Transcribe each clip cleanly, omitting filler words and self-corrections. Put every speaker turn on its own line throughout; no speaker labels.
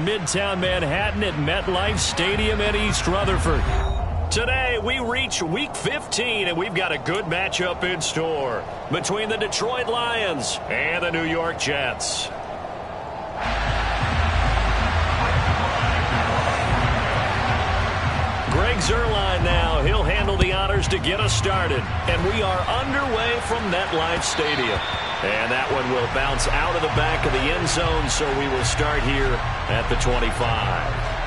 Midtown Manhattan at MetLife Stadium in East Rutherford. Today, we reach Week 15, and we've got a good matchup in store between the Detroit Lions and the New York Jets. Greg Zuerlein now. He'll handle the honors to get us started. And we are underway from MetLife Stadium. And that one will bounce out of the back of the end zone, so we will start here at the 25.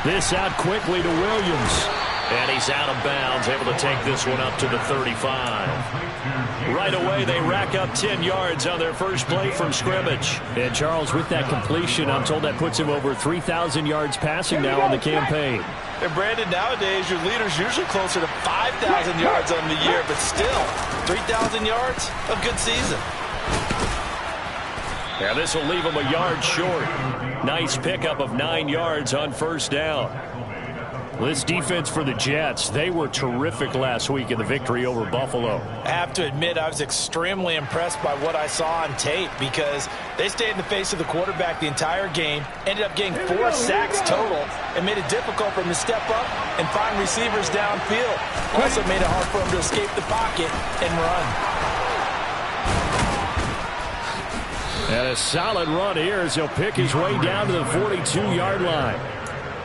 This out quickly to Williams. And he's out of bounds, able to take this one up to the 35. Right away, they rack up 10 yards on their first play from scrimmage. And Charles, with that completion, I'm told that puts him over 3,000 yards passing now on the campaign.
And Brandon, nowadays, your leader's usually closer to 5,000 yards on the year, but still, 3,000 yards, a good season.
Yeah, this will leave him a yard short. Nice pickup of 9 yards on first down. This defense for the Jets, they were terrific last week in the victory over Buffalo.
I have to admit, I was extremely impressed by what I saw on tape because they stayed in the face of the quarterback the entire game, ended up getting 4 sacks total, and made it difficult for him to step up and find receivers downfield. Also made it hard for him to escape the pocket and run.
And a solid run here as he'll pick his way down to the 42-yard line.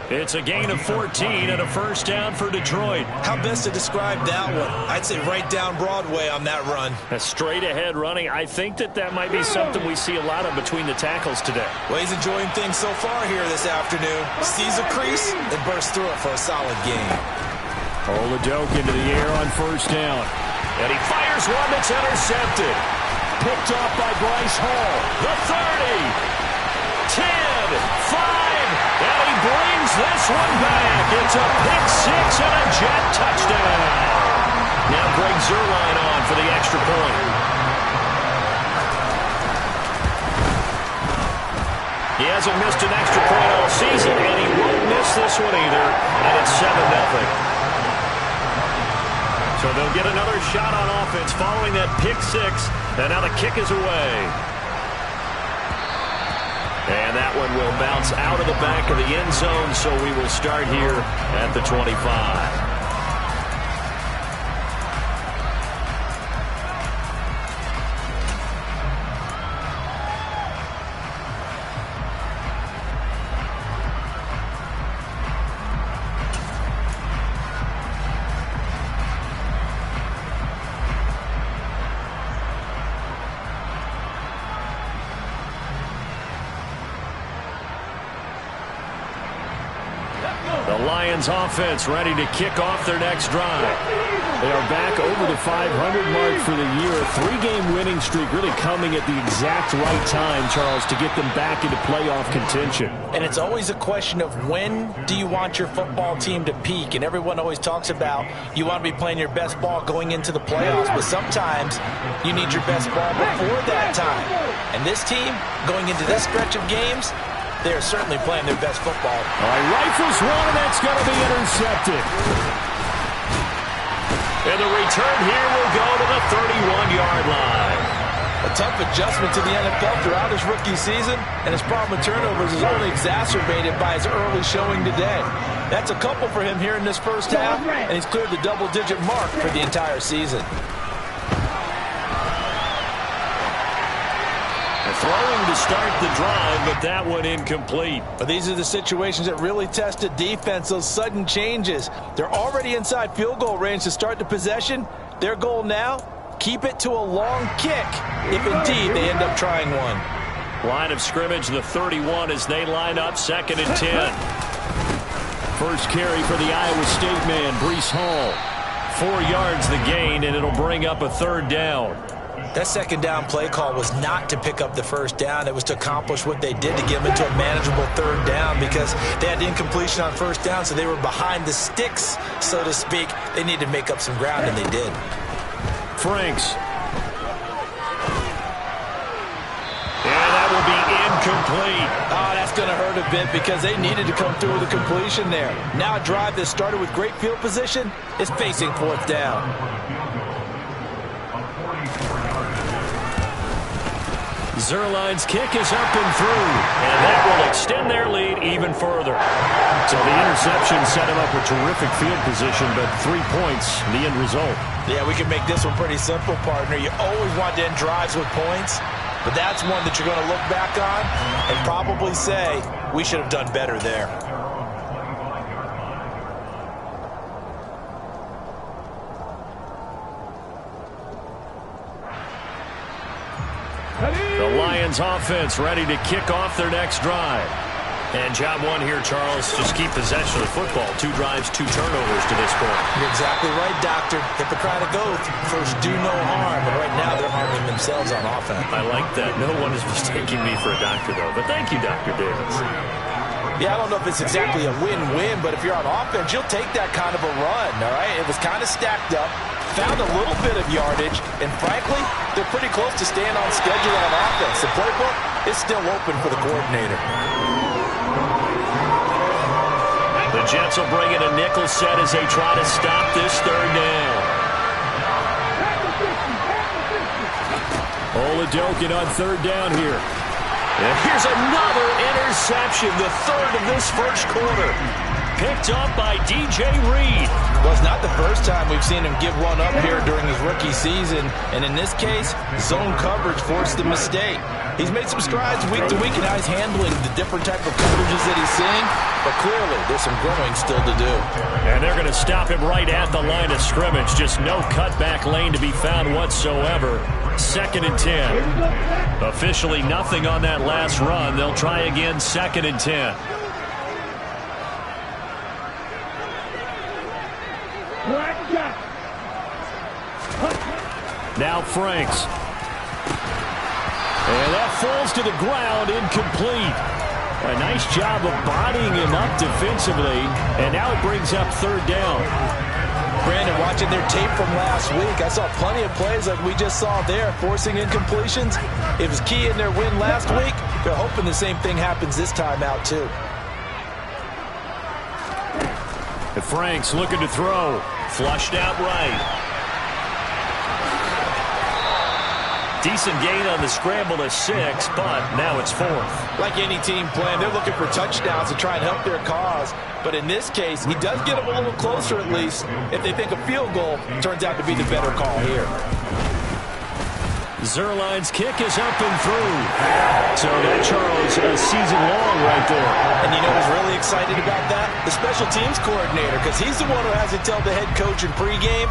It's a gain of 14 and a first down for Detroit.
How best to describe that one? I'd say right down Broadway on that run.
A straight-ahead running. I think that might be something we see a lot of between the tackles today.
Well, he's enjoying things so far here this afternoon. Sees a crease and bursts through it for a solid gain.
Oladoke into the air on first down. And he fires one that's intercepted. Picked off by Bryce Hall. The 30, 10, 5, and he brings this one back. It's a pick-6 and a Jet touchdown. Now Greg Zuerlein on for the extra point. He hasn't missed an extra point all season, and he won't miss this one either, and it's 7-0. So they'll get another shot on offense following that pick-6, and now the kick is away. And that one will bounce out of the back of the end zone, so we will start here at the 25. Offense ready to kick off their next drive. They are back over the 500 mark for the year. A 3-game winning streak really coming at the exact right time, Charles, to get them back into playoff contention.
And it's always a question of when do you want your football team to peak? And everyone always talks about you want to be playing your best ball going into the playoffs, but sometimes you need your best ball before that time. And this team, going into this stretch of games, they are certainly playing their best football.
All right, rifles one, and that's going to be intercepted. And the return here will go to the 31-yard line.
A tough adjustment to the NFL throughout his rookie season, and his problem with turnovers is only exacerbated by his early showing today. That's a couple for him here in this first half, and he's cleared the double-digit mark for the entire season.
Throwing to start the drive, but that one incomplete.
But these are the situations that really test a defense, those sudden changes. They're already inside field goal range to start the possession. Their goal now, keep it to a long kick, if indeed they end up trying one.
Line of scrimmage, the 31 as they line up 2nd and 10. First carry for the Iowa State man, Breece Hall. 4 yards the gain, and it'll bring up a 3rd down.
That 2nd down play call was not to pick up the 1st down. It was to accomplish what they did to get them into a manageable 3rd down because they had incompletion on 1st down, so they were behind the sticks, so to speak. They needed to make up some ground, and they did.
Franks. And that will be incomplete.
Oh, that's going to hurt a bit because they needed to come through with a completion there. Now a drive that started with great field position is facing 4th down.
Zuerlein's kick is up and through, and that will extend their lead even further. So the interception set him up with terrific field position, but 3 points, the end result.
Yeah, we can make this one pretty simple, partner. You always want to end drives with points, but that's one that you're going to look back on and probably say, we should have done better there.
The Lions offense ready to kick off their next drive. And job one here, Charles, just keep possession of the football. 2 drives, 2 turnovers to this point.
You're exactly right, Doctor. Hippocratic oath, first do no harm. And right now they're harming themselves on offense.
I like that. No one is mistaking me for a doctor, though. But thank you, Dr. Davis.
Yeah, I don't know if it's exactly a win-win, but if you're on offense, you'll take that kind of a run, all right? It was kind of stacked up, found a little bit of yardage, and frankly, they're pretty close to staying on schedule on offense. The playbook is still open for the coordinator.
The Jets will bring in a nickel set as they try to stop this 3rd down. Oladokun on 3rd down here. And here's another interception, the 3rd of this 1st quarter. Picked up by DJ Reed.
Well, it's not the first time we've seen him give one up here during his rookie season. And in this case, zone coverage forced the mistake. He's made some strides week to week, and now he's handling the different type of coverages that he's seeing. But clearly, there's some growing still to do.
And they're going to stop him right at the line of scrimmage. Just no cutback lane to be found whatsoever. 2nd and 10. Officially nothing on that last run. They'll try again 2nd and 10. Now Franks. And that falls to the ground, incomplete. A nice job of bodying him up defensively. And now it brings up 3rd down.
Brandon, watching their tape from last week, I saw plenty of plays like we just saw there, forcing incompletions. It was key in their win last week. They're hoping the same thing happens this time out, too.
And Franks looking to throw. Flushed out right. Decent gain on the scramble to 6, but now it's 4th.
Like any team playing, they're looking for touchdowns to try and help their cause. But in this case, he does get them a little closer at least. If they think a field goal turns out to be the better call here.
Zuerlein's kick is up and through. So that, Charles, a season long right there.
And you know who's really excited about that? The special teams coordinator, because he's the one who has to tell the head coach in pregame,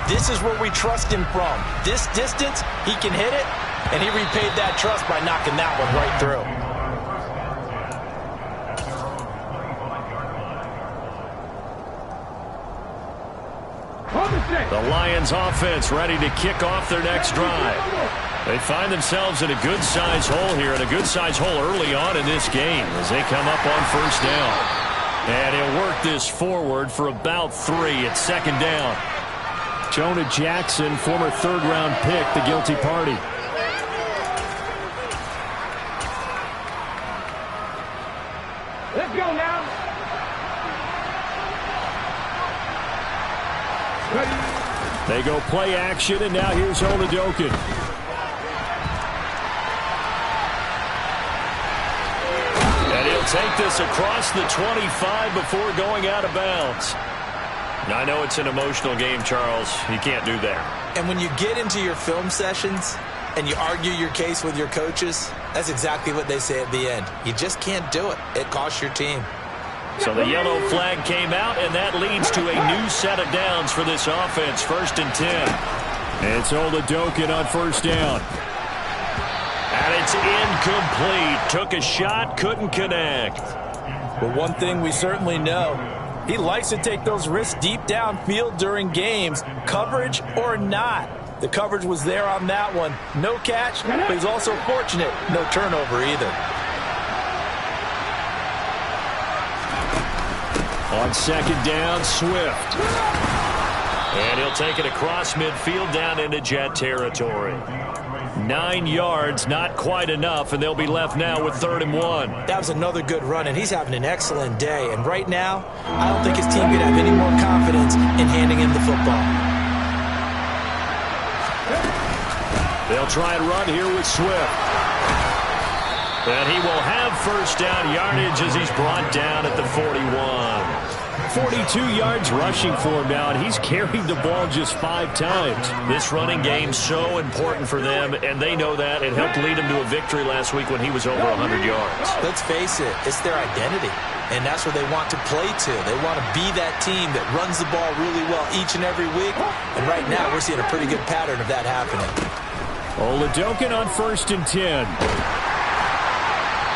this is where we trust him from. This distance, he can hit it, and he repaid that trust by knocking that one right through.
The Lions offense ready to kick off their next drive. They find themselves in a good-sized hole here, and a good-sized hole early on in this game as they come up on 1st down. And he'll work this forward for about 3 at 2nd down. Jonah Jackson, former 3rd-round pick, the guilty party.
Let's go now.
They go play action, and now here's Oladokun. And he'll take this across the 25 before going out of bounds. Now, I know it's an emotional game, Charles. You can't do that.
And when you get into your film sessions and you argue your case with your coaches, that's exactly what they say at the end. You just can't do it. It costs your team.
So the yellow flag came out, and that leads to a new set of downs for this offense. 1st and 10. It's Oladokun on 1st down. And it's incomplete. Took a shot, couldn't connect.
But one thing we certainly know, he likes to take those risks deep downfield during games, coverage or not. The coverage was there on that one. No catch, but he's also fortunate. No turnover either.
On second down, Swift. And he'll take it across midfield down into Jet territory. 9 yards, not quite enough, and they'll be left now with 3rd and 1.
That was another good run, and he's having an excellent day. And right now, I don't think his team could have any more confidence in handing him the football.
They'll try and run here with Swift. And he will have first down yardage as he's brought down at the 41. 42 yards rushing for him now, and he's carried the ball just 5 times. This running game's so important for them, and they know that. It helped lead him to a victory last week when he was over 100 yards.
Let's face it, it's their identity, and that's what they want to play to. They want to be that team that runs the ball really well each and every week, and right now we're seeing a pretty good pattern of that happening.
Oladokun on 1st and 10.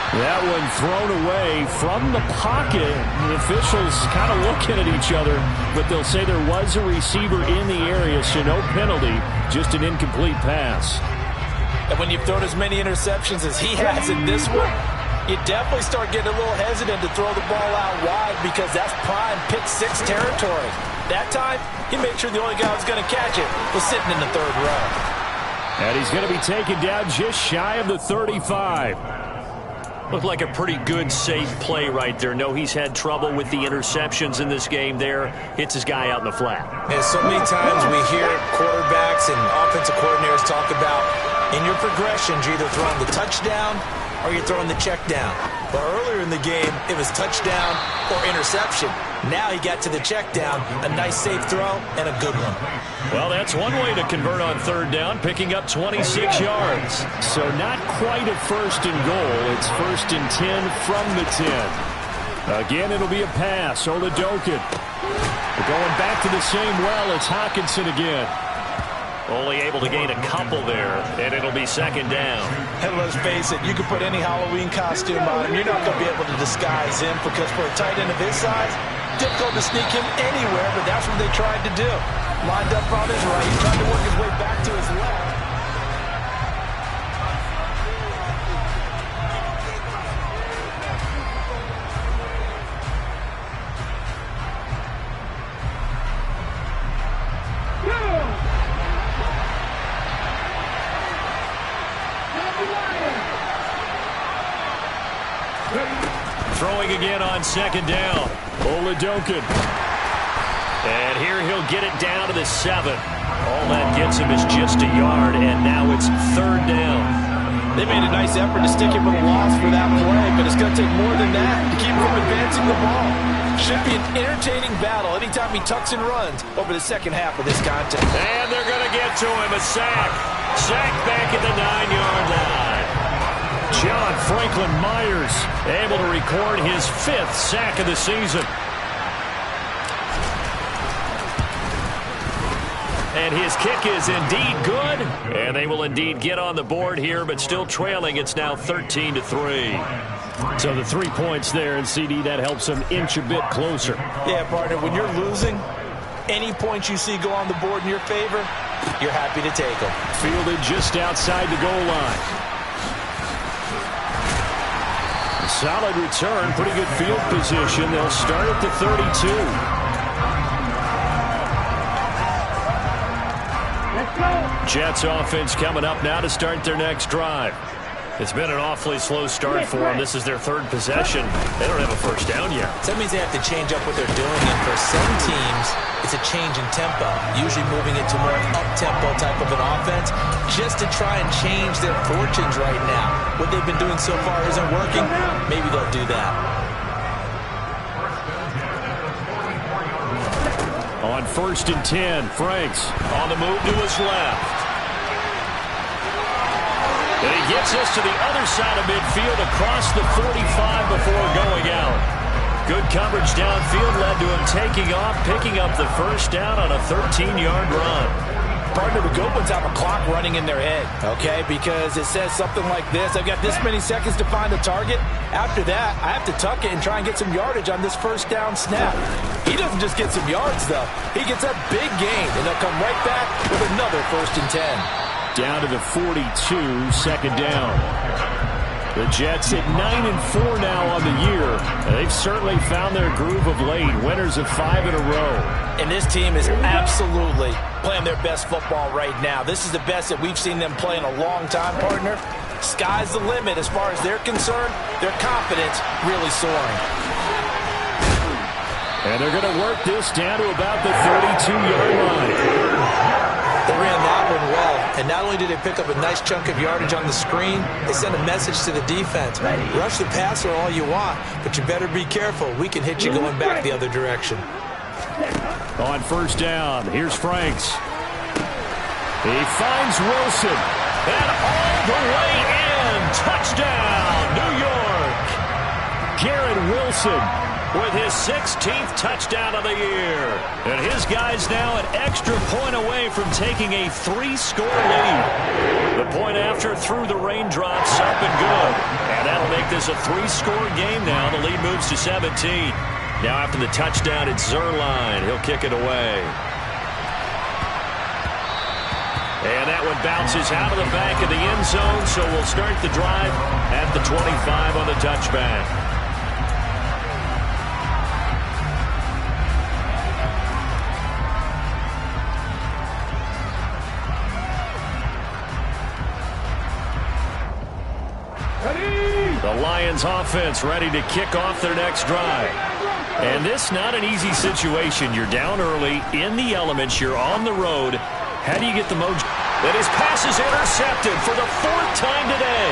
That one thrown away from the pocket. The officials kind of looking at each other, but they'll say there was a receiver in the area, so no penalty, just an incomplete pass.
And when you've thrown as many interceptions as he has in this one, you definitely start getting a little hesitant to throw the ball out wide because that's prime pick 6 territory. That time, he made sure the only guy who was going to catch it was sitting in the 3rd row.
And he's going to be taken down just shy of the 35. Looked like a pretty good, safe play right there. No, he's had trouble with the interceptions in this game there. Hits his guy out in the flat.
And so many times we hear quarterbacks and offensive coordinators talk about in your progressions, you're either throwing the touchdown or you're throwing the check down. But earlier in the game, it was touchdown or interception. Now he got to the check down, a nice safe throw, and a good one.
Well, that's one way to convert on 3rd down, picking up 26 yards. So not quite a 1st and goal. It's 1st and 10 from the 10. Again, it'll be a pass. Oladokun. Going back to the same well, it's Hockenson again. Only able to gain a couple there, and it'll be 2nd down.
And let's face it, you can put any Halloween costume on him. You're not going to be able to disguise him because for a tight end of his size, difficult to sneak him anywhere, but that's what they tried to do. Lined up on his right, he tried to work his way back to his left.
Throwing again on 2nd down. Oladokun. And here he'll get it down to the 7. All that gets him is just a yard, and now it's 3rd down.
They made a nice effort to stick him with a loss for that play, but it's going to take more than that to keep him from advancing the ball. Should be an entertaining battle anytime he tucks and runs over the second half of this contest.
And they're going to get to him. A sack. Sack back at the 9-yard line. John Franklin Myers able to record his 5th sack of the season. And his kick is indeed good. And they will indeed get on the board here, but still trailing. It's now 13-3. So the 3 points there, and CD, that helps them inch a bit closer.
Yeah, partner, when you're losing, any points you see go on the board in your favor, you're happy to take them.
Fielded just outside the goal line. Solid return, pretty good field position. They'll start at the 32. Jets offense coming up now to start their next drive. It's been an awfully slow start for them. This is their 3rd possession. They don't have a first down yet.
So that means they have to change up what they're doing, and for some teams, it's a change in tempo, usually moving into more up-tempo type of an offense, just to try and change their fortunes right now. What they've been doing so far isn't working. Maybe they'll do that.
On 1st and 10, Franks on the move to his left. And he gets us to the other side of midfield across the 45 before going out. Good coverage downfield led to him taking off, picking up the first down on a 13-yard run.
partner, the good ones have a clock running in their head, okay? Because it says something like this. I've got this many seconds to find a target. After that, I have to tuck it and try and get some yardage on this first down snap. He doesn't just get some yards, though. He gets a big gain, and they'll come right back with another 1st and 10.
Down to the 42, 2nd down. The Jets at 9-4 now on the year. They've certainly found their groove of late. Winners of 5 in a row.
And this team is absolutely playing their best football right now. This is the best that we've seen them play in a long time, partner. Sky's the limit as far as they're concerned. Their confidence really soaring.
And they're going to work this down to about the 32-yard line.
They ran that one well, and not only did they pick up a nice chunk of yardage on the screen, they sent a message to the defense. Rush the passer all you want, but you better be careful. We can hit you going back the other direction.
On 1st down, here's Franks. He finds Wilson, and all the way in. Touchdown, New York. Garrett Wilson with his 16th touchdown of the year. And his guys now an extra point away from taking a 3-score lead. The point after through the raindrops up and good. And that'll make this a 3-score game now. The lead moves to 17. Now after the touchdown, it's Zuerlein. He'll kick it away. And that one bounces out of the back of the end zone, so we'll start the drive at the 25 on the touchback. The Lions offense ready to kick off their next drive. And this not an easy situation. You're down early, in the elements, you're on the road. How do you get the mojo? And his pass is intercepted for the 4th time today.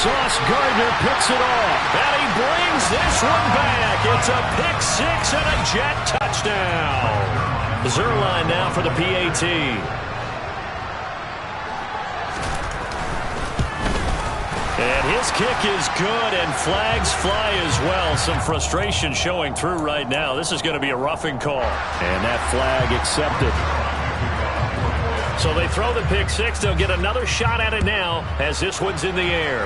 Sauce Gardner picks it off. And he brings this one back. It's a pick 6 and a Jet touchdown. Zuerlein now for the PAT. And his kick is good, and flags fly as well. Some frustration showing through right now. This is going to be a roughing call. And that flag accepted. So they throw the pick 6. They'll get another shot at it now as this one's in the air.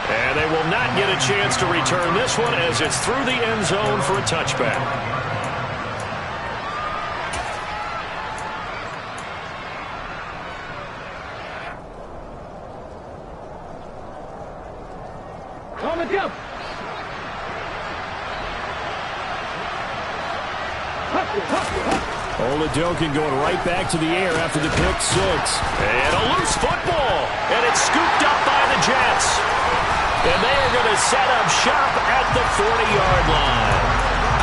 And they will not get a chance to return this one as it's through the end zone for a touchback.
On the jump.
Oladokun going right back to the air after the pick 6. And a loose football. And it's scooped up by the Jets. And they are going to set up shop at the 40-yard line.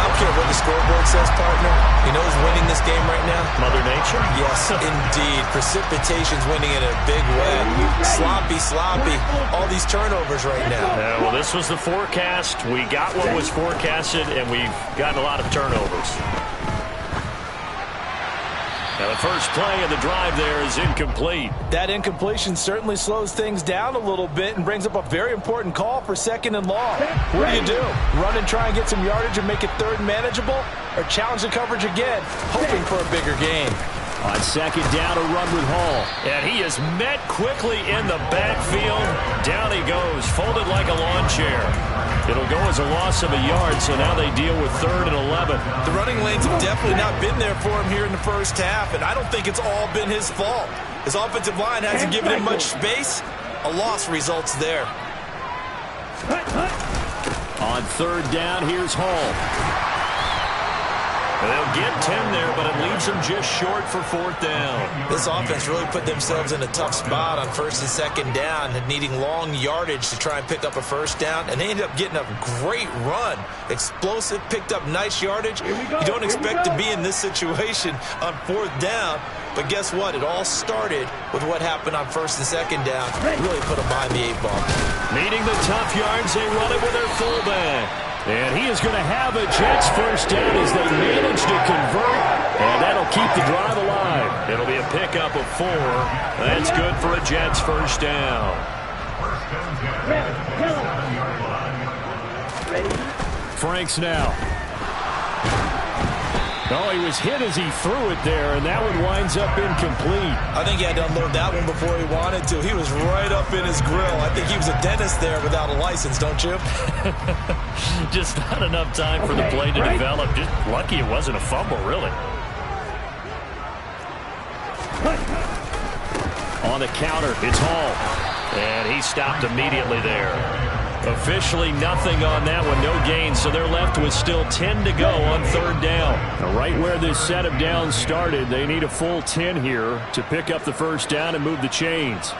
I don't care what the scoreboard says, partner. You know who's winning this game right now?
Mother Nature?
Yes, indeed. Precipitation's winning in a big way. Sloppy. All these turnovers right now.
Well, this was the forecast. We got what was forecasted, and we've gotten a lot of turnovers. Now, the first play of the drive there is incomplete.
That incompletion certainly slows things down a little bit and brings up a very important call for 2nd and long. What do? Run and try and get some yardage and make it 3rd manageable? Or challenge the coverage again, hoping for a bigger gain?
On 2nd down, a run with Hall. And he is met quickly in the backfield. Down he goes, folded like a lawn chair. It'll go as a loss of a yard, so now they deal with 3rd and 11.
The running lanes have definitely not been there for him here in the first half, and I don't think it's all been his fault. His offensive line hasn't given him much space. A loss results there.
On 3rd down, here's Hall. They'll get 10 there, but it leaves them just short for 4th down.
This offense really put themselves in a tough spot on 1st and 2nd down, and needing long yardage to try and pick up a 1st down, and they ended up getting a great run. Explosive, picked up nice yardage. You don't expect to be in this situation on 4th down, but guess what? It all started with what happened on 1st and 2nd down. Really put them behind the 8 ball.
Needing the tough yards, they run it with their fullback. And he is going to have a Jets 1st down as they manage to convert, and that'll keep the drive alive. It'll be a pickup of 4. That's good for a Jets 1st down. Franks now. Oh, he was hit as he threw it there, and that one winds up incomplete.
I think he had to unload that one before he wanted to. He was right up in his grill. I think he was a dentist there without a license, don't you?
Just not enough time for the play to develop. Just lucky it wasn't a fumble, really. On the counter, it's Hall. And he stopped immediately there. Officially nothing on that one, no gain, so they're left with still 10 to go on third down. Now, right where this set of downs started, they need a full 10 here to pick up the first down and move the chains.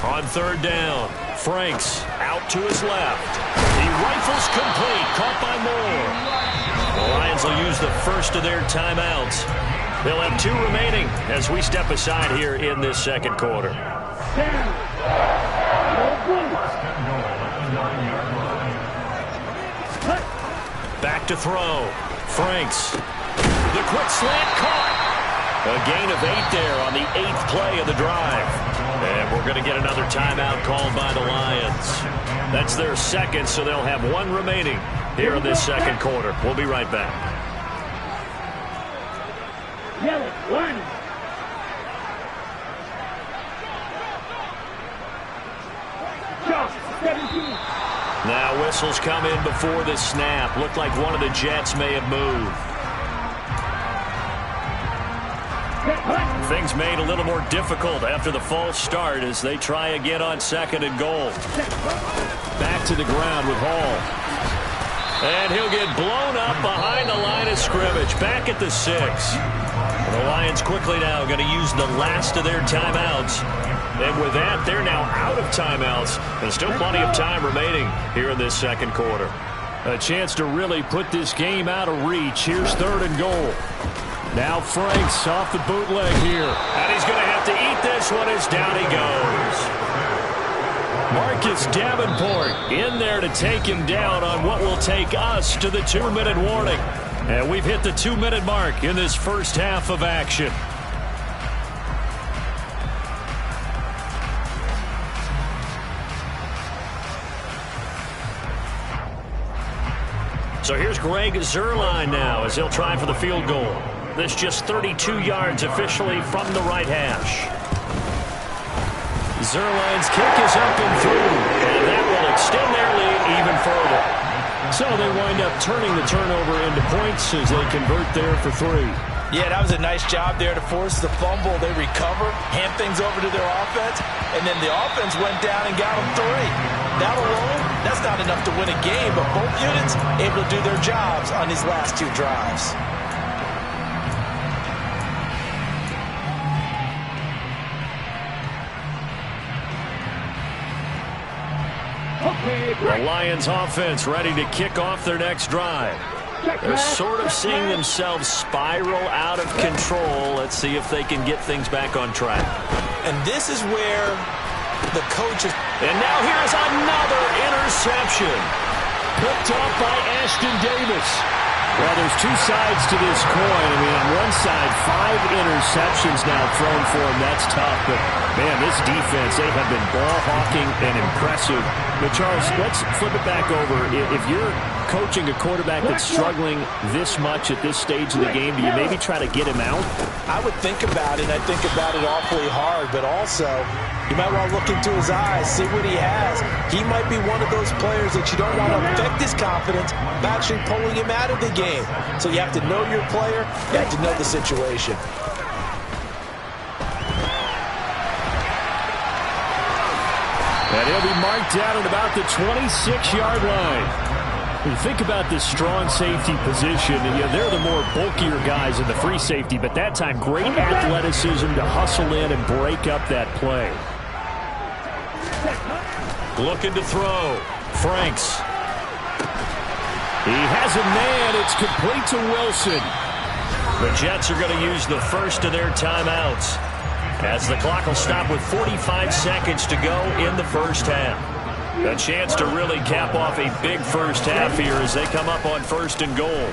On third down, Franks out to his left. He rifles complete, caught by Moore. The Lions will use the first of their timeouts. They'll have 2 remaining as we step aside here in this second quarter. Back to throw. Franks. The quick slant caught. A gain of 8 there on the 8th play of the drive. And we're going to get another timeout called by the Lions. That's their second, so they'll have 1 remaining here in this second quarter. We'll be right back.
Yellow, 1. Shot, 17.
Now whistles come in before the snap. Looked like one of the Jets may have moved. Things made a little more difficult after the false start as they try again on 2nd and goal. Back to the ground with Hall. And he'll get blown up behind the line of scrimmage. Back at the 6. The Lions quickly now going to use the last of their timeouts. And with that, they're now out of timeouts. There's still plenty of time remaining here in this second quarter. A chance to really put this game out of reach. Here's 3rd and goal. Now Franks off the bootleg here. And he's going to have to eat this one as down he goes. Marcus Davenport in there to take him down on what will take us to the 2-minute warning. And we've hit the 2-minute mark in this first half of action. So here's Greg Zuerlein now as he'll try for the field goal. This just 32 yards officially from the right hash. Zuerlein's kick is up and through, and that will extend their lead even further. So they wind up turning the turnover into points as they convert there for 3.
Yeah, that was a nice job there to force the fumble. They recover, hand things over to their offense, and then the offense went down and got them 3. That alone, that's not enough to win a game, but both units able to do their jobs on these last 2 drives.
The Lions offense ready to kick off their next drive. They're sort of seeing themselves spiral out of control. Let's see if they can get things back on track.
And this is where the coaches...
And now here's another interception. Picked off by Ashton Davis. Well, there's 2 sides to this coin. I mean, on one side, 5 interceptions now thrown for him. That's tough. But, man, this defense, they have been ball hawking and impressive. But, Charles, let's flip it back over. If you're coaching a quarterback that's struggling this much at this stage of the game, do you maybe try to get him out?
I would think about it, and I think about it awfully hard. But also, you might want to look into his eyes, see what he has. He might be one of those players that you don't want to affect his confidence by actually pulling him out of the game. So you have to know your player. You have to know the situation.
And he'll be marked down at about the 26-yard line. When you think about this strong safety position, they're the more bulkier guys in the free safety, but that time great athleticism to hustle in and break up that play. Looking to throw. Franks. He has a man. It's complete to Wilson. The Jets are going to use the first of their timeouts as the clock will stop with 45 seconds to go in the first half. A chance to really cap off a big first half here as they come up on 1st and goal.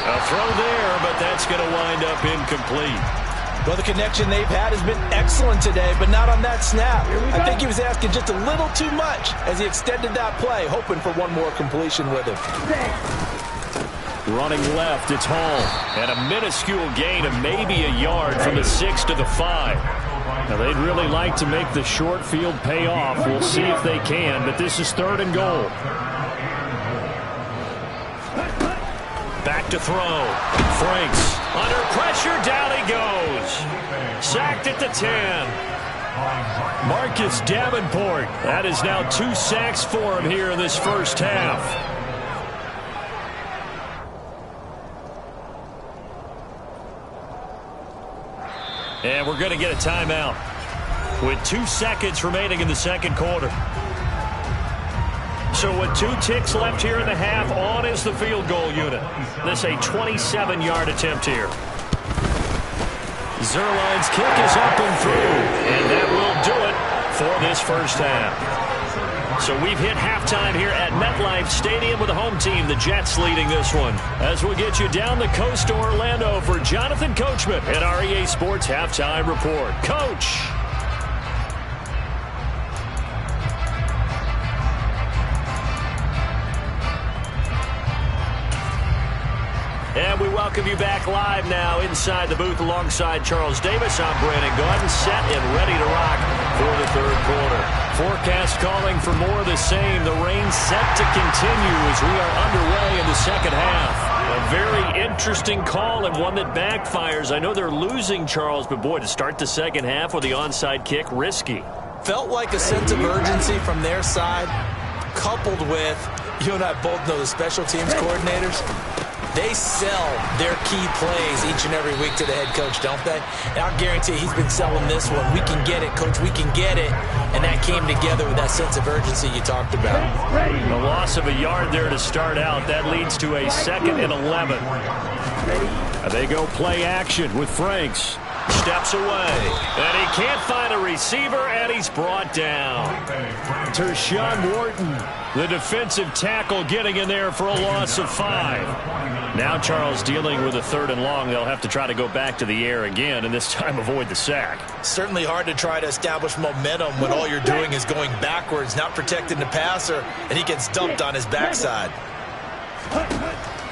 A throw there, but that's going to wind up incomplete.
Well, the connection they've had has been excellent today, but not on that snap. I think he was asking just a little too much as he extended that play, hoping for one more completion with him.
Running left, it's Hall. And a minuscule gain of maybe a yard from the 6 to the 5. Now, they'd really like to make the short field pay off. We'll see if they can, but this is 3rd and goal. Back to throw. Franks under pressure, down he goes. Sacked at the 10. Marcus Davenport. That is now 2 sacks for him here in this first half. And we're going to get a timeout with 2 seconds remaining in the second quarter. So with 2 ticks left here in the half, on is the field goal unit. This a 27-yard attempt here. Zuerlein's kick is up and through, and that will do it for this first half. So we've hit halftime here at MetLife Stadium with the home team, the Jets, leading this one. As we get you down the coast to Orlando for Jonathan Coachman at our EA Sports Halftime Report. Coach. And we welcome you back live now inside the booth alongside Charles Davis. I'm Brandon Gaudin, set and ready to rock for the third quarter. Forecast calling for more of the same. The rain set to continue as we are underway in the second half. A very interesting call and one that backfires. I know they're losing, Charles, but boy, to start the second half with the onside kick, risky.
Felt like a sense of urgency from their side, coupled with, you and I both know the special teams coordinators. They sell their key plays each and every week to the head coach, don't they? And I'll guarantee he's been selling this one. We can get it, coach. We can get it. And that came together with that sense of urgency you talked about.
The loss of a yard there to start out. That leads to a 2nd and 11. They go play action with Franks. Steps away. And he can't find a receiver, and he's brought down. Tershawn Wharton, the defensive tackle, getting in there for a loss of 5. Now Charles dealing with a 3rd and long. They'll have to try to go back to the air again, and this time avoid the sack.
Certainly hard to try to establish momentum when all you're doing is going backwards, not protecting the passer, and he gets dumped on his backside.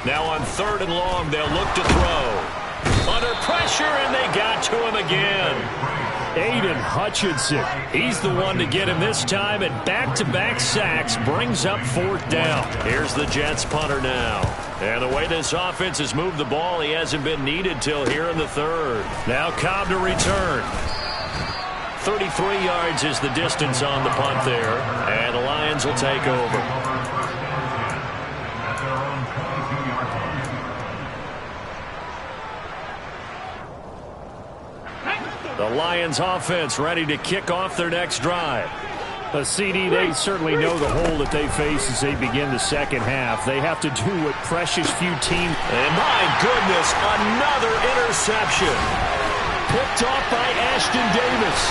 Now on 3rd and long, they'll look to throw. Under pressure, and they got to him again. Aiden Hutchinson, he's the one to get him this time, and back-to-back sacks brings up 4th down. Here's the Jets punter now. And the way this offense has moved the ball, he hasn't been needed till here in the 3rd. Now Cobb to return. 33 yards is the distance on the punt there, and the Lions will take over. The Lions offense ready to kick off their next drive. CD, they certainly know the hole that they face as they begin the second half. They have to do what precious few teams. And my goodness, another interception. Picked off by Ashton Davis.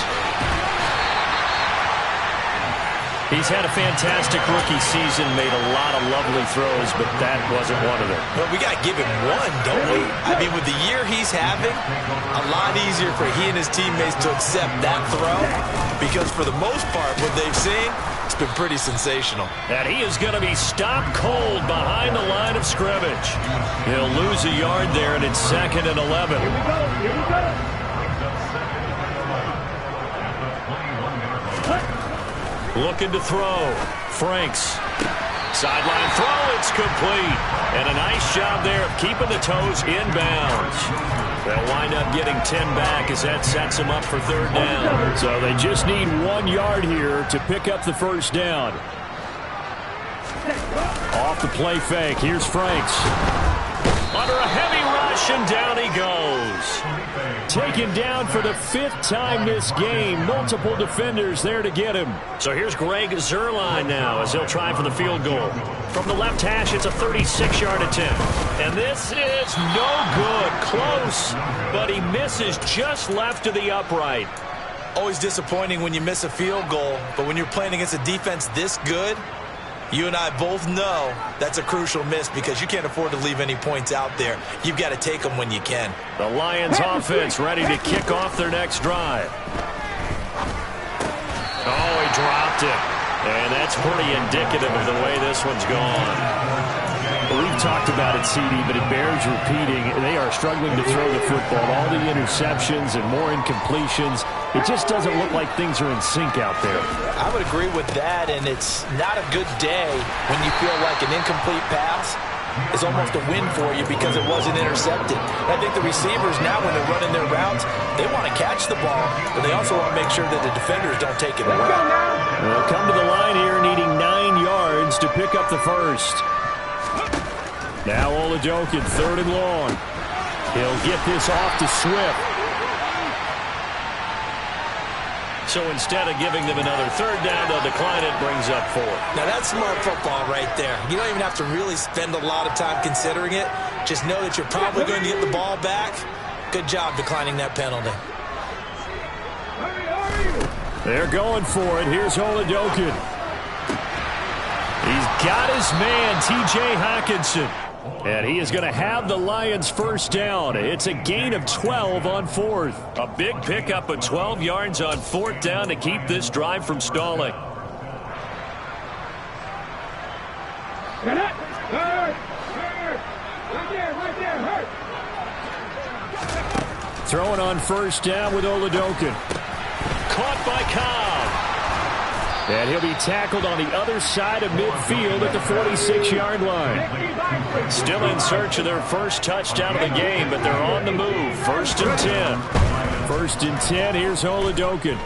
He's had a fantastic rookie season, made a lot of lovely throws, but that wasn't one of them.
But we got to give him one, don't we? I mean, with the year he's having, a lot easier for he and his teammates to accept that throw, because for the most part, what they've seen, it's been pretty sensational.
And he is going to be stopped cold behind the line of scrimmage. He'll lose a yard there, and it's 2nd and 11.
Here we go.
Looking to throw. Franks. Sideline throw. It's complete. And a nice job there of keeping the toes inbounds. They'll wind up getting 10 back as that sets them up for 3rd down. So they just need 1 yard here to pick up the first down. Off the play fake. Here's Franks. Under a heavy rush, and down he goes. Taken down for the 5th time this game. Multiple defenders there to get him. So here's Greg Zuerlein now as he'll try for the field goal. From the left hash, it's a 36-yard attempt. And this is no good. Close, but he misses just left of the upright.
Always disappointing when you miss a field goal, but when you're playing against a defense this good, You and I both know that's a crucial miss because you can't afford to leave any points out there. You've got to take them when you can.
The Lions offense ready to kick off their next drive. Oh, he dropped it. And that's pretty indicative of the way this one's gone. We've talked about it, CD, but it bears repeating. They are struggling to throw the football. All the interceptions and more incompletions. It just doesn't look like things are in sync out there.
I would agree with that, and it's not a good day when you feel like an incomplete pass is almost a win for you because it wasn't intercepted. I think the receivers now, when they're running their routes, they want to catch the ball, but they also want to make sure that the defenders don't take it away.
They'll come to the line here needing 9 yards to pick up the first. Now Oladokun, 3rd and long. He'll get this off to Swift. So instead of giving them another 3rd down, they'll decline it, brings up 4.
Now that's smart football right there. You don't even have to really spend a lot of time considering it. Just know that you're probably going to get the ball back. Good job declining that penalty.
They're going for it. Here's Oladokun. He's got his man, T.J. Hockenson. And he is going to have the Lions first down. It's a gain of 12 on 4th. A big pickup of 12 yards on 4th down to keep this drive from stalling. Throwing on first down with Oladokun. Caught by Cobb. And he'll be tackled on the other side of midfield at the 46-yard line. Still in search of their first touchdown of the game, but they're on the move. 1st and 10. 1st and 10. Here's Oladokun.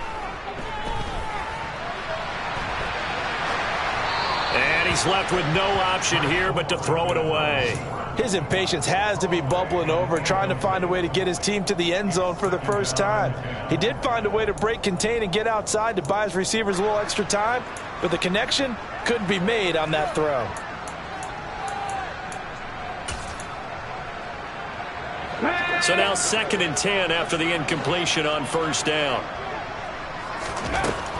And he's left with no option here but to throw it away.
His impatience has to be bubbling over, trying to find a way to get his team to the end zone for the first time. He did find a way to break contain and get outside to buy his receivers a little extra time, but the connection couldn't be made on that throw.
So now 2nd and 10 after the incompletion on first down.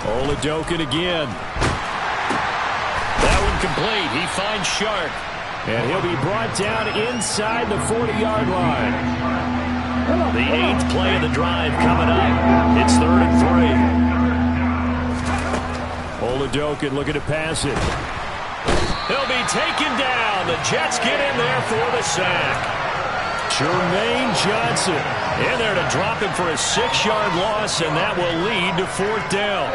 Oladokun again. That one complete. He finds Sharp. And he'll be brought down inside the 40-yard line. The 8th play of the drive coming up. It's 3rd and 3. Oladokun looking to pass it. He'll be taken down. The Jets get in there for the sack. Jermaine Johnson in there to drop him for a 6-yard loss, and that will lead to 4th down.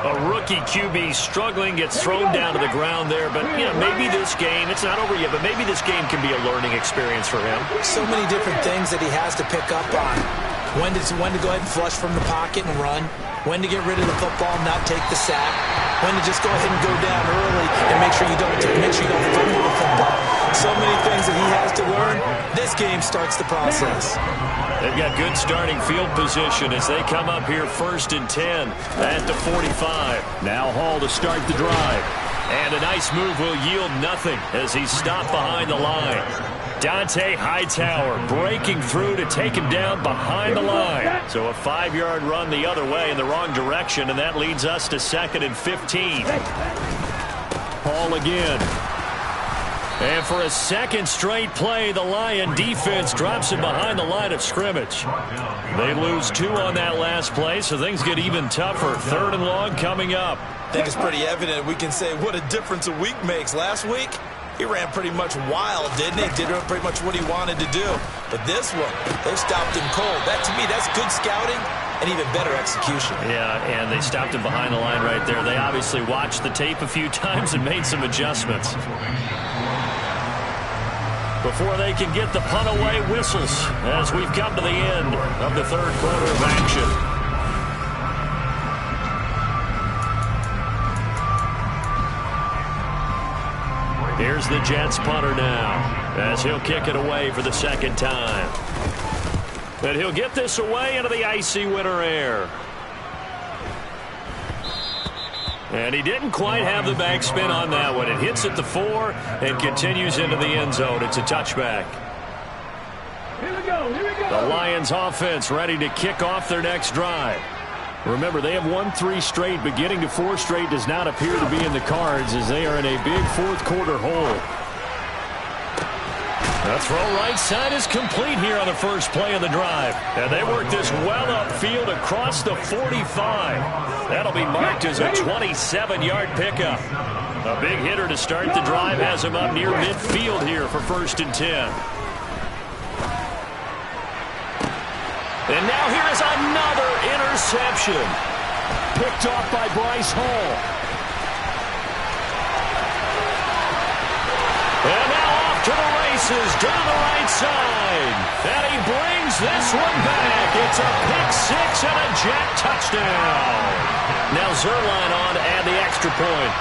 A rookie QB struggling, gets thrown down to the ground there. But, you know, maybe this game, it's not over yet, but maybe this game can be a learning experience for him.
So many different things that he has to pick up on. When to go ahead and flush from the pocket and run. When to get rid of the football and not take the sack. When to just go ahead and go down early and make sure you don't fumble the football. So many things that he has to learn. This game starts the process.
They've got good starting field position as they come up here 1st and 10 at the 45. Now Hall to start the drive. And a nice move will yield nothing as he's stopped behind the line. Dante Hightower breaking through to take him down behind the line. So a 5-yard run the other way in the wrong direction, and that leads us to 2nd and 15. Hall again. And for a 2nd straight play, the Lion defense drops him behind the line of scrimmage. They lose 2 on that last play, so things get even tougher. 3rd and long coming up.
I think it's pretty evident we can say what a difference a week makes. Last week, he ran pretty much wild, didn't he? Did pretty much what he wanted to do. But this one, they stopped him cold. That, to me, that's good scouting and even better execution.
Yeah, and they stopped him behind the line right there. They obviously watched the tape a few times and made some adjustments. Before they can get the punt away, whistles as we've come to the end of the 3rd quarter of action. Here's the Jets punter now as he'll kick it away for the 2nd time. And he'll get this away into the icy winter air. And he didn't quite have the backspin on that one. It hits at the 4 and continues into the end zone. It's a touchback.
Here we go.
The Lions offense ready to kick off their next drive. Remember, they have won 3 straight, but getting to 4 straight does not appear to be in the cards as they are in a big fourth-quarter hole. The throw right side is complete here on the first play of the drive. And they work this well upfield across the 45. That'll be marked as a 27-yard pickup. A big hitter to start the drive has him up near midfield here for 1st and 10. And now here is another interception. Picked off by Bryce Hall. And now off to the races down the right side. And he brings this one back. It's a pick 6 and a jet touchdown. Now Zuerlein on to add the extra point.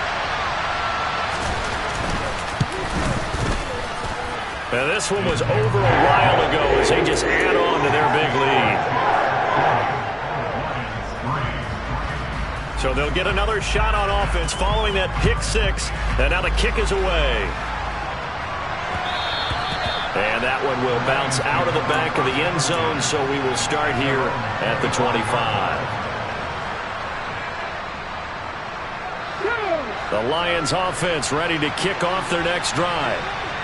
And this one was over a while ago as they just add on to their big lead. So they'll get another shot on offense following that pick 6. And now the kick is away. And that one will bounce out of the back of the end zone, so we will start here at the 25. The Lions offense ready to kick off their next drive.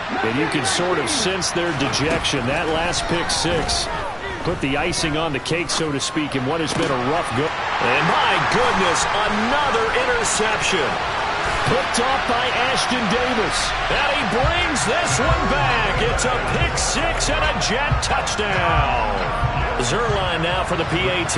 And you can sort of sense their dejection. That last pick 6 put the icing on the cake, so to speak, in what has been a rough go. And my goodness, another interception. Picked off by Ashton Davis. And he brings this one back. It's a pick 6 and a jet touchdown. Zuerlein now for the PAT.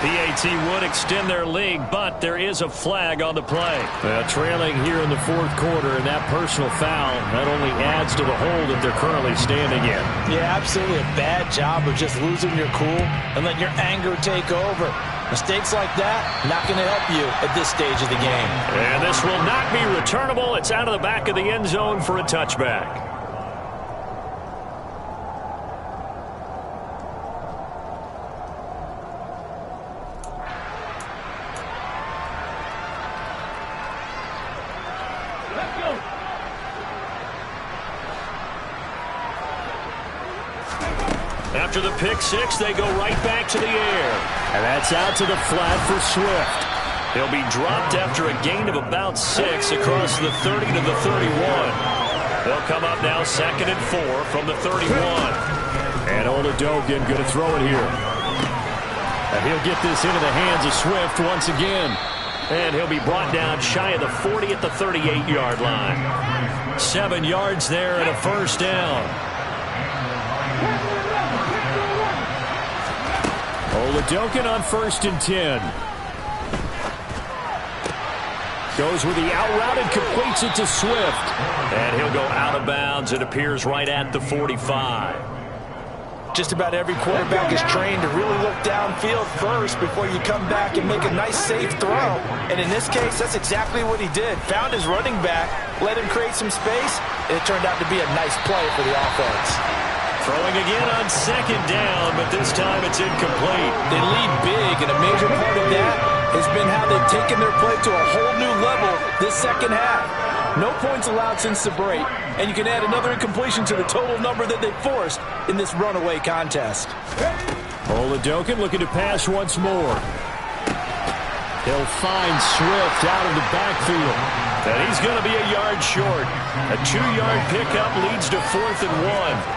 PAT would extend their lead, but there is a flag on the play. Trailing here in the fourth quarter, and that personal foul not only adds to the hole that they're currently standing in.
Yeah, absolutely a bad job of just losing your cool and letting your anger take over. Mistakes like that, not going to help you at this stage of the game.
And this will not be returnable. It's out of the back of the end zone for a touchback. After the pick 6, they go right back to the air. And that's out to the flat for Swift. He'll be dropped after a gain of about 6 across the 30 to the 31. They'll come up now 2nd and 4 from the 31. And Oladokun going to throw it here. And he'll get this into the hands of Swift once again. And he'll be brought down shy of the 40 at the 38-yard line. 7 yards there and a first down. Oladokun on 1st and 10. Goes with the out route and completes it to Swift. And he'll go out of bounds. It appears right at the 45.
Just about every quarterback is trained to really look downfield first before you come back and make a nice, safe throw. And in this case, that's exactly what he did. Found his running back, let him create some space, and it turned out to be a nice play for the offense.
Throwing again on 2nd down, but this time it's incomplete.
They lead big, and a major part of that has been how they've taken their play to a whole new level this second half. No points allowed since the break, and you can add another incompletion to the total number that they forced in this runaway contest.
Oladokun looking to pass once more. He'll find Swift out of the backfield. And he's going to be a yard short. A 2-yard pickup leads to 4th and 1.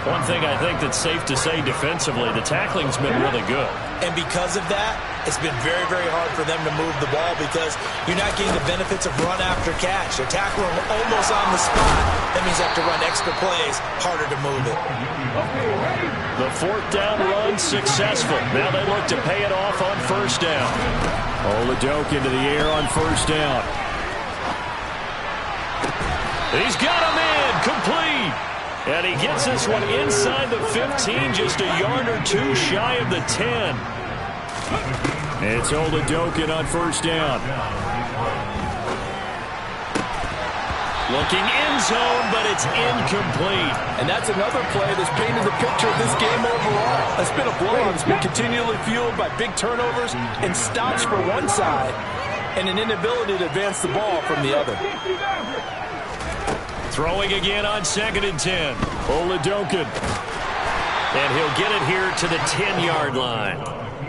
One thing I think that's safe to say defensively, the tackling's been really good.
And because of that, it's been very, very hard for them to move the ball because you're not getting the benefits of run after catch. They're tackling almost on the spot. That means they have to run extra plays, harder to move it.
The 4th down run successful. Now they look to pay it off on 1st down. Oladokun into the air on 1st down. He's got him in, complete. And he gets this one inside the 15, just a yard or 2 shy of the 10. It's Oladokun on 1st down. Looking end zone, but it's incomplete.
And that's another play that's painted the picture of this game overall. It's been a blowout. It's been continually fueled by big turnovers and stops for one side and an inability to advance the ball from the other.
Throwing again on 2nd and 10. Oladokun. And he'll get it here to the 10-yard line.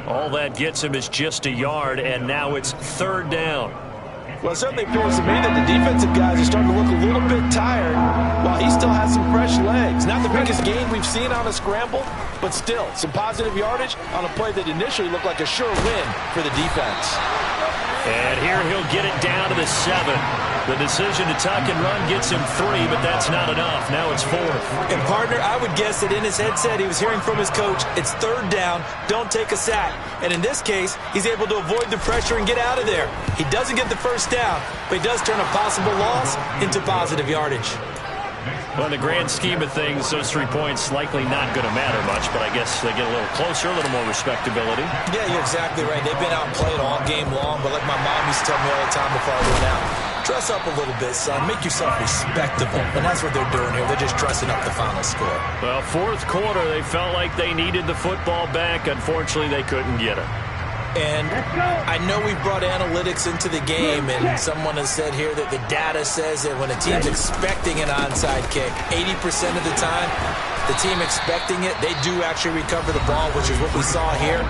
All that gets him is just a yard, and now it's third down.
Well, it certainly appears to me that the defensive guys are starting to look a little bit tired while he still has some fresh legs. Not the biggest gain we've seen on a scramble, but still some positive yardage on a play that initially looked like a sure win for the defense.
And here he'll get it down to the 7. The decision to tuck and run gets him 3, but that's not enough. Now it's 4th.
And, partner, I would guess that in his headset he was hearing from his coach, it's third down, don't take a sack. And in this case, he's able to avoid the pressure and get out of there. He doesn't get the first down, but he does turn a possible loss into positive yardage.
Well, in the grand scheme of things, those 3 points likely not going to matter much, but I guess they get a little closer, a little more respectability.
Yeah, you're exactly right. They've been outplayed all game long, but like my mom used to tell me all the time before I went out, dress up a little bit, son. Make yourself respectable. And that's what they're doing here. They're just dressing up the final score.
Well, fourth quarter, they felt like they needed the football back. Unfortunately, they couldn't get it.
And I know we've brought analytics into the game, and someone has said here that the data says that when a team's expecting an onside kick, 80% of the time, the team expecting it, they do actually recover the ball, which is what we saw here.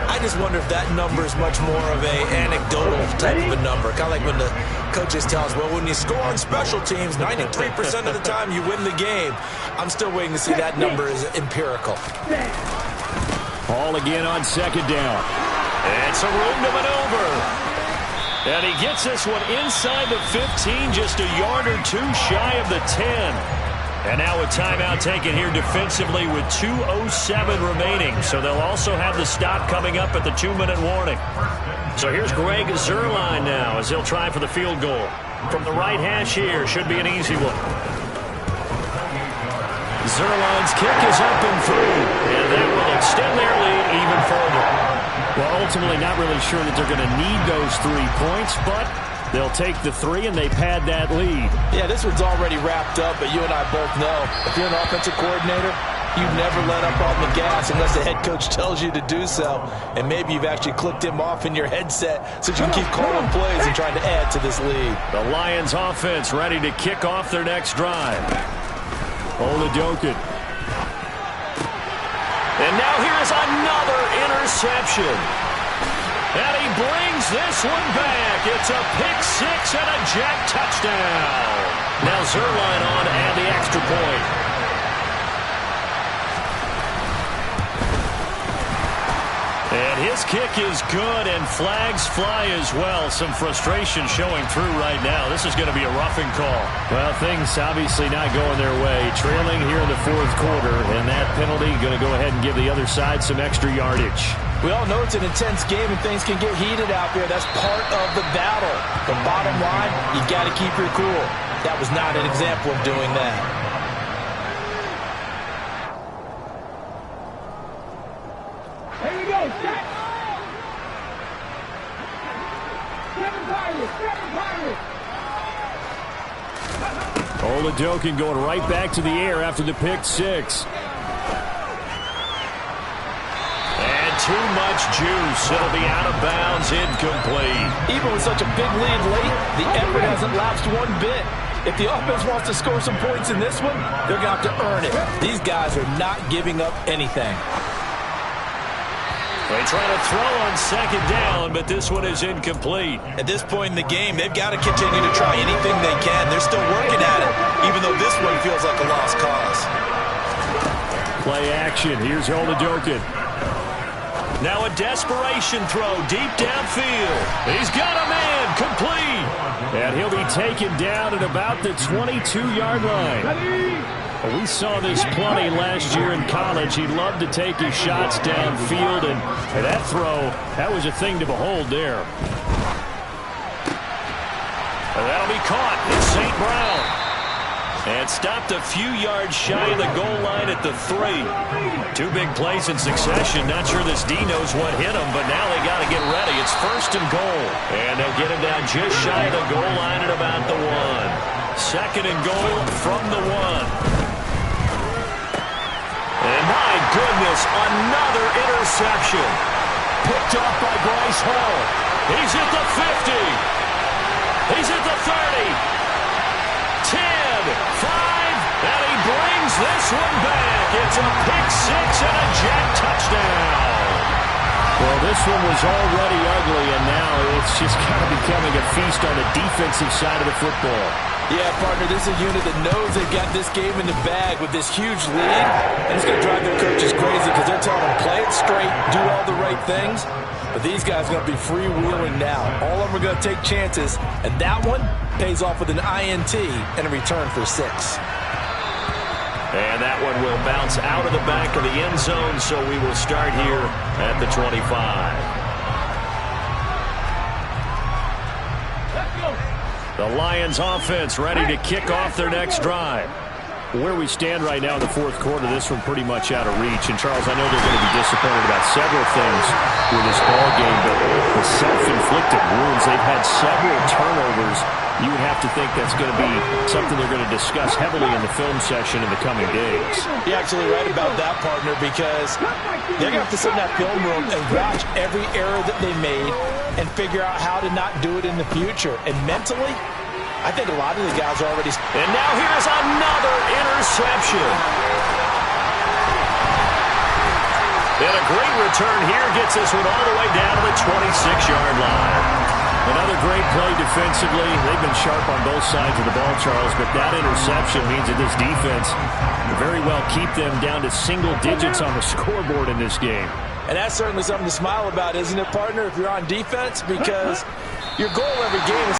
I just wonder if that number is much more of a anecdotal type of a number. Kind of like when the coaches tell us, well, when you score on special teams, 93% of the time you win the game. I'm still waiting to see that number is empirical.
Ball again on second down. And some room to maneuver. And he gets this one inside the 15, just a yard or two shy of the 10. And now a timeout taken here defensively with 2:07 remaining. So they'll also have the stop coming up at the 2-minute warning. So here's Greg Zuerlein now as he'll try for the field goal. From the right hash here, should be an easy one. Zuerlein's kick is up and through. And that will extend their lead even further. Well, ultimately not really sure that they're going to need those 3 points, but they'll take the 3 and they pad that lead.
Yeah, this one's already wrapped up, but you and I both know if you're an offensive coordinator, you never let up on the gas unless the head coach tells you to do so. And maybe you've actually clicked him off in your headset so you can keep calling plays and trying to add to this lead.
The Lions offense ready to kick off their next drive. Oladokun. And now here's another interception. And he brings this one back. It's a pick-6 and a jack touchdown. Now Zuerlein on to add the extra point. And his kick is good, and flags fly as well. Some frustration showing through right now. This is going to be a roughing call. Well, things obviously not going their way. Trailing here in the fourth quarter, and that penalty going to go ahead and give the other side some extra yardage.
We all know it's an intense game and things can get heated out there. That's part of the battle. The bottom line, you got to keep your cool. That was not an example of doing that.
Oladokun going right back to the air after the pick-6. And too much juice. It'll be out of bounds, incomplete.
Even with such a big lead late, the effort hasn't lapsed one bit. If the offense wants to score some points in this one, they're going to have to earn it. These guys are not giving up anything.
They try to throw on second down, but this one is incomplete.
At this point in the game, they've got to continue to try anything they can. They're still working at it, even though this one feels like a lost cause.
Play action. Here's Oladokun. Now a desperation throw deep downfield. He's got a man, complete. And he'll be taken down at about the 22-yard line. We saw this plenty last year in college. He loved to take his shots downfield, and that throw, that was a thing to behold there. And that'll be caught. It's St. Brown. And stopped a few yards shy of the goal line at the 3. 2 big plays in succession. Not sure this D knows what hit him, but now they got to get ready. It's first and goal. And they'll get him down just shy of the goal line at about the 1. Second and goal from the 1. And my goodness, another interception. Picked off by Bryce Hall. He's at the 50. He's at the 30. 10, 5, and he brings this one back. It's a pick six and a Jet touchdown. Well, this one was already ugly, and now it's just kind of becoming a feast on the defensive side of the football.
Yeah, partner, this is a unit that knows they've got this game in the bag with this huge lead, and it's going to drive their coaches crazy because they're telling them play it straight, do all the right things, but these guys are going to be freewheeling now. All of them are going to take chances, and that one pays off with an INT and a return for 6.
And that one will bounce out of the back of the end zone, so we will start here at the 25. The Lions offense ready to kick off their next drive. Where we stand right now in the fourth quarter, this one pretty much out of reach. And, Charles, I know they're going to be disappointed about several things with this ball game, but the self-inflicted wounds, they've had several turnovers. You would have to think that's going to be something they're going to discuss heavily in the film session in the coming days.
You're actually right about that, partner, because they're going to have to sit in that film room and watch every error that they made and figure out how to not do it in the future. And mentally, I think a lot of the guys are already...
And now here's another interception. And a great return here gets this one all the way down to the 26-yard line. Another great play defensively. They've been sharp on both sides of the ball, Charles, but that interception means that this defense will very well keep them down to single digits on the scoreboard in this game.
And that's certainly something to smile about, isn't it, partner, if you're on defense? Because your goal every game is